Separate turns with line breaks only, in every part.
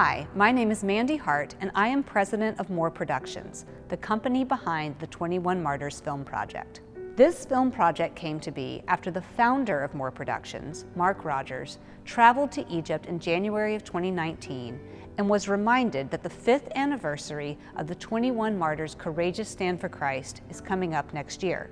Hi, my name is Mandy Hart, and I am president of More Productions, the company behind the 21 Martyrs film project. This film project came to be after the founder of More Productions, Mark Rogers, traveled to Egypt in January of 2019 and was reminded that the 5th anniversary of the 21 Martyrs' courageous stand for Christ is coming up next year.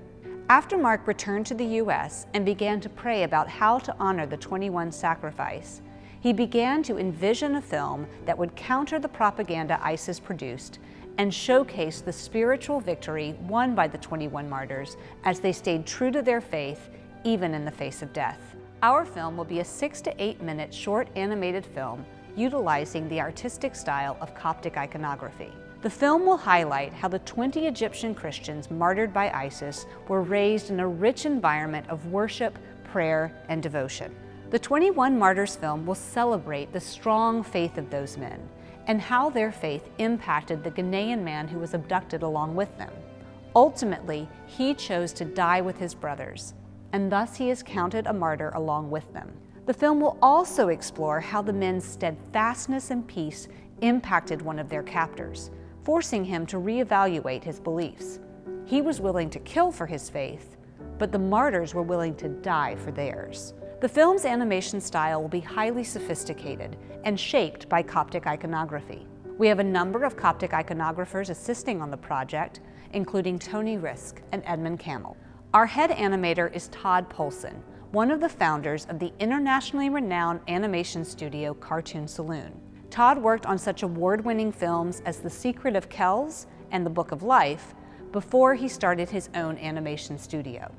After Mark returned to the U.S. and began to pray about how to honor the 21 sacrifice, he began to envision a film that would counter the propaganda ISIS produced and showcase the spiritual victory won by the 21 martyrs as they stayed true to their faith, even in the face of death. Our film will be a 6 to 8 minute short animated film utilizing the artistic style of Coptic iconography. The film will highlight how the 20 Egyptian Christians martyred by ISIS were raised in a rich environment of worship, prayer, and devotion. The 21 Martyrs film will celebrate the strong faith of those men and how their faith impacted the Ghanaian man who was abducted along with them. Ultimately, he chose to die with his brothers, and thus he is counted a martyr along with them. The film will also explore how the men's steadfastness and peace impacted one of their captors, forcing him to reevaluate his beliefs. He was willing to kill for his faith, but the martyrs were willing to die for theirs. The film's animation style will be highly sophisticated and shaped by Coptic iconography. We have a number of Coptic iconographers assisting on the project, including Tony Risk and Edmund Camel. Our head animator is Todd Polson, one of the founders of the internationally renowned animation studio Cartoon Saloon. Todd worked on such award-winning films as The Secret of Kells and The Book of Life before he started his own animation studio.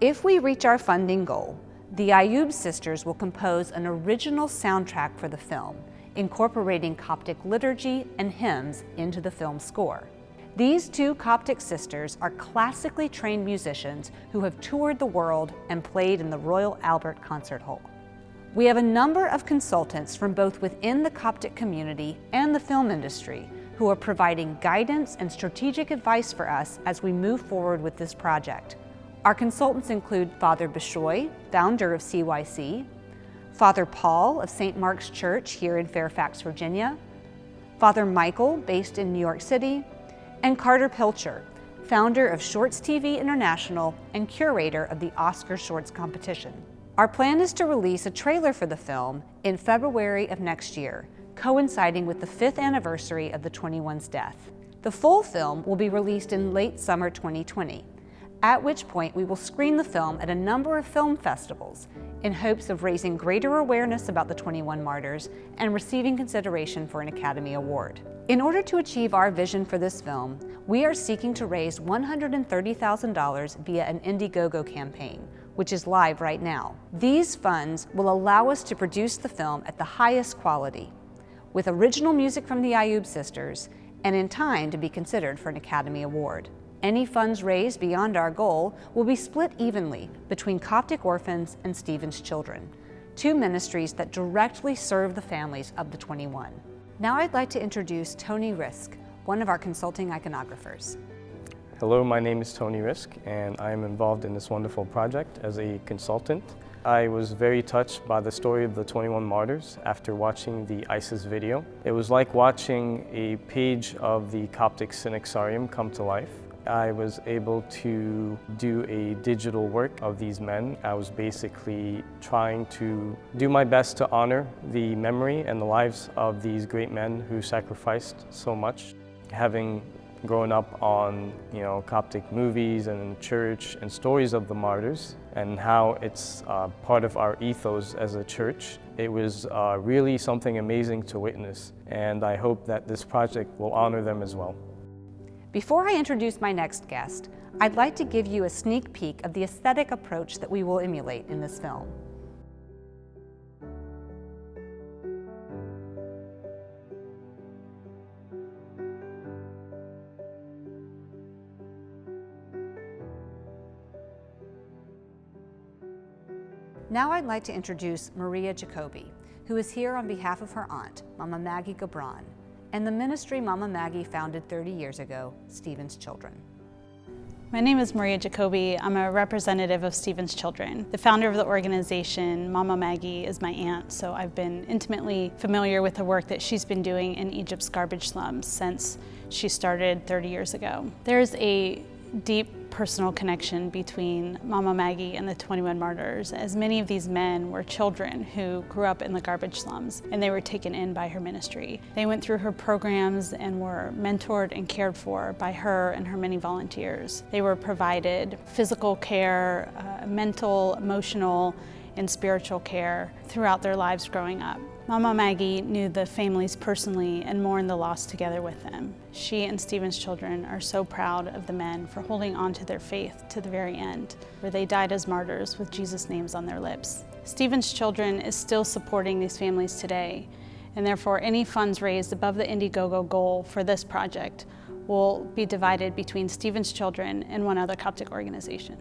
If we reach our funding goal, the Ayub sisters will compose an original soundtrack for the film, incorporating Coptic liturgy and hymns into the film score. These two Coptic sisters are classically trained musicians who have toured the world and played in the Royal Albert Concert Hall. We have a number of consultants from both within the Coptic community and the film industry who are providing guidance and strategic advice for us as we move forward with this project. Our consultants include Father Bishoy, founder of CYC, Father Paul of St. Mark's Church here in Fairfax, Virginia, Father Michael, based in New York City, and Carter Pilcher, founder of Shorts TV International and curator of the Oscar Shorts competition. Our plan is to release a trailer for the film in February of next year, coinciding with the 5th anniversary of the 21's death. The full film will be released in late summer 2020. At which point we will screen the film at a number of film festivals in hopes of raising greater awareness about the 21 Martyrs and receiving consideration for an Academy Award. In order to achieve our vision for this film, we are seeking to raise $130,000 via an Indiegogo campaign, which is live right now. These funds will allow us to produce the film at the highest quality, with original music from the Ayub sisters, and in time to be considered for an Academy Award. Any funds raised beyond our goal will be split evenly between Coptic Orphans and Stephen's Children, two ministries that directly serve the families of the 21. Now I'd like to introduce Tony Risk, one of our consulting iconographers.
Hello, my name is Tony Risk, and I am involved in this wonderful project as a consultant. I was very touched by the story of the 21 Martyrs after watching the ISIS video. It was like watching a page of the Coptic Synaxarium come to life. I was able to do a digital work of these men. I was basically trying to do my best to honor the memory and the lives of these great men who sacrificed so much. Having grown up on, Coptic movies and in the church and stories of the martyrs and how it's part of our ethos as a church, it was really something amazing to witness. And I hope that this project will honor them as well.
Before I introduce my next guest, I'd like to give you a sneak peek of the aesthetic approach that we will emulate in this film. Now I'd like to introduce Maria Jacoby, who is here on behalf of her aunt, Mama Maggie Gabron, and the ministry Mama Maggie founded 30 years ago, Stephen's Children.
My name is Maria Jacoby. I'm a representative of Stephen's Children. The founder of the organization, Mama Maggie, is my aunt, so I've been intimately familiar with the work that she's been doing in Egypt's garbage slums since she started 30 years ago. There's a deep personal connection between Mama Maggie and the 21 Martyrs, as many of these men were children who grew up in the garbage slums, and they were taken in by her ministry. They went through her programs and were mentored and cared for by her and her many volunteers. They were provided physical care, mental, emotional, and spiritual care throughout their lives growing up. Mama Maggie knew the families personally and mourned the loss together with them. She and Stephen's Children are so proud of the men for holding on to their faith to the very end, where they died as martyrs with Jesus' names on their lips. Stephen's Children is still supporting these families today, and therefore any funds raised above the Indiegogo goal for this project will be divided between Stephen's Children and one other Coptic organization.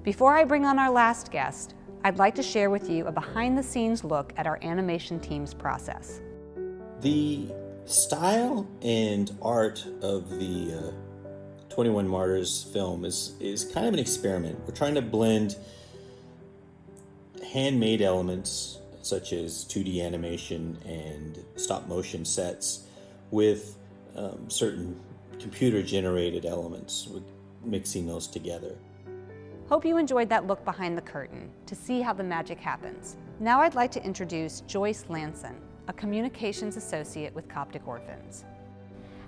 Before I bring on our last guest, I'd like to share with you a behind-the-scenes look at our animation team's process.
The style and art of the 21 Martyrs film is kind of an experiment. We're trying to blend handmade elements such as 2D animation and stop-motion sets with certain computer-generated elements, mixing those together.
Hope you enjoyed that look behind the curtain to see how the magic happens. Now I'd like to introduce Joyce Lanson, a communications associate with Coptic Orphans.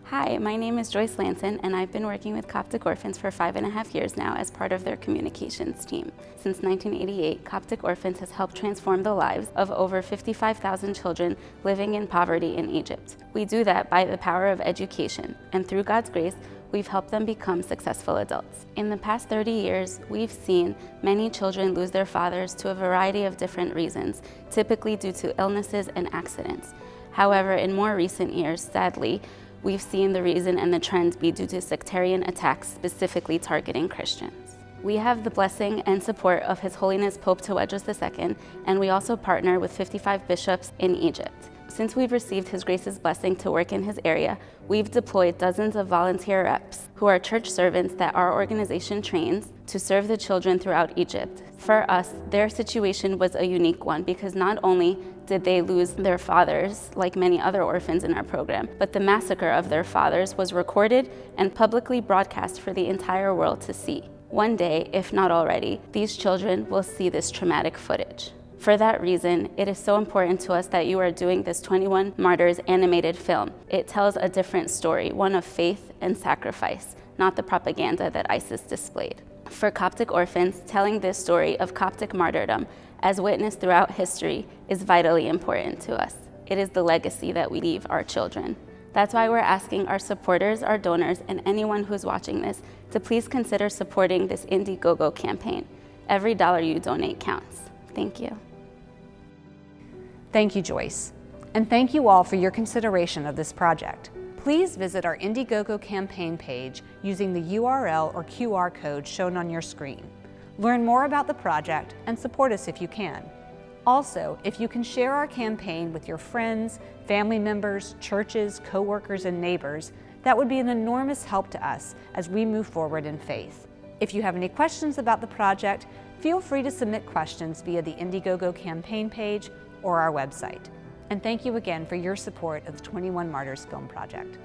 Hi, my name is Joyce Lanson, and I've been working with Coptic Orphans for 5.5 years now as part of their communications team. Since 1988, Coptic Orphans has helped transform the lives of over 55,000 children living in poverty in Egypt. We do that by the power of education, and through God's grace, we've helped them become successful adults. In the past 30 years, we've seen many children lose their fathers to a variety of different reasons, typically due to illnesses and accidents. However, in more recent years, sadly, we've seen the reason and the trend be due to sectarian attacks specifically targeting Christians. We have the blessing and support of His Holiness Pope Tawadros II, and we also partner with 55 bishops in Egypt. Since we've received His Grace's blessing to work in His area, we've deployed dozens of volunteer reps who are church servants that our organization trains to serve the children throughout Egypt. For us, their situation was a unique one because not only did they lose their fathers, like many other orphans in our program, but the massacre of their fathers was recorded and publicly broadcast for the entire world to see. One day, if not already, these children will see this traumatic footage. For that reason, it is so important to us that you are doing this 21 Martyrs animated film. It tells a different story, one of faith and sacrifice, not the propaganda that ISIS displayed. For Coptic Orphans, telling this story of Coptic martyrdom, as witnessed throughout history, is vitally important to us. It is the legacy that we leave our children. That's why we're asking our supporters, our donors, and anyone who's watching this to please consider supporting this Indiegogo campaign. Every dollar you donate counts. Thank you.
Thank you, Joyce. And thank you all for your consideration of this project. Please visit our Indiegogo campaign page using the URL or QR code shown on your screen. Learn more about the project and support us if you can. Also, if you can share our campaign with your friends, family members, churches, co-workers, and neighbors, that would be an enormous help to us as we move forward in faith. If you have any questions about the project, feel free to submit questions via the Indiegogo campaign page or our website. And thank you again for your support of the 21 Martyrs Film Project.